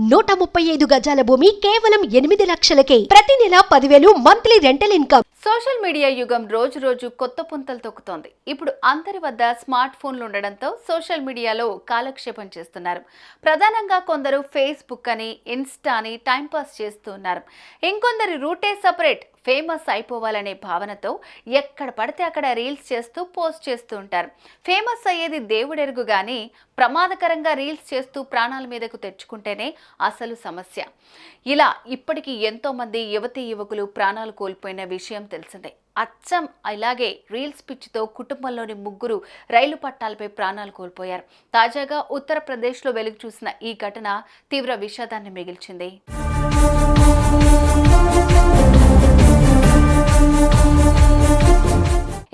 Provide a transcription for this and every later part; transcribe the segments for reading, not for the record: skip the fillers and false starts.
135 గజాల భూమి కేవలం 8 లక్షలకే. ప్రతి నెల 10,000 monthly rental income. Social media యుగం రోజు రోజు కొత్త పుంతలు తొక్కుతోంది. ఇప్పుడు అందరి వద్ద స్మార్ట్ ఫోన్లు ఉండడంతో సోషల్ మీడియాలో కాలక్షేపం చేస్తున్నారు. ప్రధానంగా కొందరు ఫేస్బుక్ అని, ఇన్స్టా అని టైంపాస్ చేస్తూ ఉన్నారు. ఇంకొందరి రూటే సపరేట్. ఫేమస్ అయిపోవాలనే భావనతో ఎక్కడ పడితే అక్కడ రీల్స్ చేస్తూ పోస్ట్ చేస్తూ ఉంటారు. ఫేమస్ అయ్యేది దేవుడెరుగు గానీ ప్రమాదకరంగా రీల్స్ చేస్తూ ప్రాణాల మీదకు తెచ్చుకుంటేనే అసలు సమస్య. ఇలా ఇప్పటికీ ఎంతో మంది యువతీ యువకులు ప్రాణాలు కోల్పోయిన విషయం తెలిసిందే. అచ్చం ఇలాగే రీల్స్ పిచ్చితో కుటుంబంలోని 3 రైలు పట్టాలపై ప్రాణాలు కోల్పోయారు. తాజాగా ఉత్తరప్రదేశ్లో వెలుగు చూసిన ఈ ఘటన తీవ్ర విషాదాన్ని మిగిల్చింది.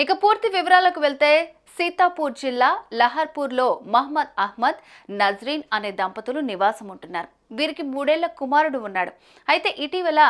ఇక పూర్తి వివరాలకు వెళ్తే సీతాపూర్ జిల్లా లహర్పూర్లో మహమ్మద్ అహ్మద్, నజ్రీన్ అనే దంపతులు నివాసం ఉంటున్నారు. వీరికి 3 ఏళ్ల కుమారుడు ఉన్నాడు. అయితే ఇటీవల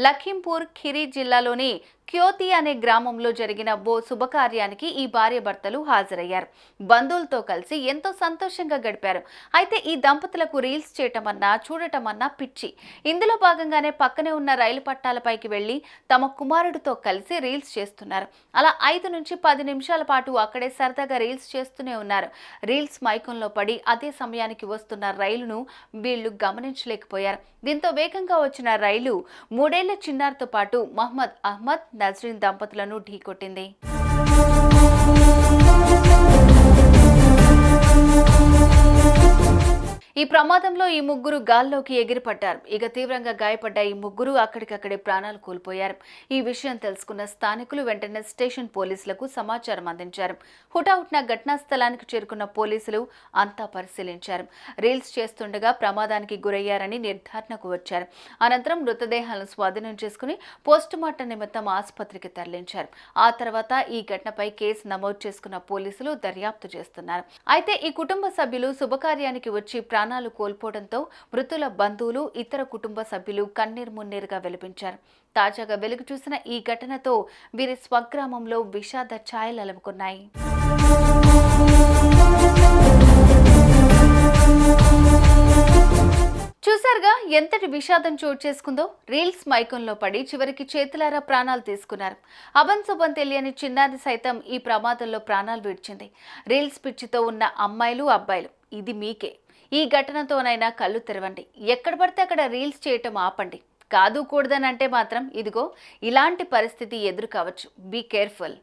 లఖింపూర్ ఖిరి జిల్లాలోని క్యోతి అనే గ్రామంలో జరిగిన ఓ శుభకార్యానికి ఈ భార్య భర్తలు హాజరయ్యారు. బంధువులతో కలిసి ఎంతో సంతోషంగా గడిపారు. అయితే ఈ దంపతులకు రీల్స్ చేయటమన్నా చూడటమన్నా పిచ్చి. ఇందులో భాగంగానే పక్కనే ఉన్న రైలు పట్టాలపైకి వెళ్లి తమ కుమారుడితో కలిసి రీల్స్ చేస్తున్నారు. అలా 5 నుంచి 10 నిమిషాల పాటు అక్కడే సరదాగా రీల్స్ చేస్తూనే ఉన్నారు. రీల్స్ మైకంలో పడి అదే సమయానికి వస్తున్న రైలును వీళ్లు గమనించలేకపోయారు. దీంతో వేగంగా వచ్చిన రైలు 3 ఏళ్ల చిన్నారితో పాటు మహమ్మద్ అహ్మద్, నజ్రీన్ దంపతులను ఢీకొట్టింది. ఈ ప్రమాదంలో ఈ 3 గాల్లోకి ఎగిరిపడ్డారు. ఇక తీవ్రంగా గాయపడ్డ ఈ 3 అక్కడికక్కడే ప్రాణాలు కోల్పోయారు. ఈ విషయం తెలుసుకున్న స్థానికులు వెంటనే స్టేషన్ పోలీసులకు సమాచారం అందించారు. హుటాహుటిన ఘటనా స్థలానికి చేరుకున్న పోలీసులు అంతా పరిశీలించారు. రీల్స్ చేస్తుండగా ప్రమాదానికి గురయ్యారని నిర్ధారణకు వచ్చారు. అనంతరం మృతదేహాలను స్వాధీనం చేసుకుని పోస్టుమార్టం నిమిత్తం ఆసుపత్రికి తరలించారు. ఆ తర్వాత ఈ ఘటనపై కేసు నమోదు చేసుకున్న పోలీసులు దర్యాప్తు చేస్తున్నారు. అయితే ఈ కుటుంబ సభ్యులు శుభకార్యానికి వచ్చి ప్రాణాలు కోల్పోవడంతో మృతుల బంధువులు, ఇతర కుటుంబ సభ్యులు కన్నీరు మున్నీరుగా వెలిపించారు. తాజాగా వెలుగు చూసిన ఈ ఘటనతో వీరి స్వగ్రామంలో విషాద ఛాయలు అలుముకున్నాయి. చూసారుగా ఎంతటి విషాదం చోటు చేసుకుందో. రీల్స్ మైకంలో పడి చివరికి చేతులారా ప్రాణాలు తీసుకున్నారు. అభంశుభం తెలియని చిన్నారి సైతం ఈ ప్రమాదంలో ప్రాణాలు విడిచింది. రీల్స్ పిచ్చితో ఉన్న అమ్మాయిలు, అబ్బాయిలు ఇది మీకే. ఈ ఘటనతోనైనా కళ్ళు తెరవండి. ఎక్కడ పడితే అక్కడ రీల్స్ చేయటం ఆపండి. కాదు కూడదనంటే మాత్రం ఇదిగో ఇలాంటి పరిస్థితి ఎదురు కావచ్చు. Be careful.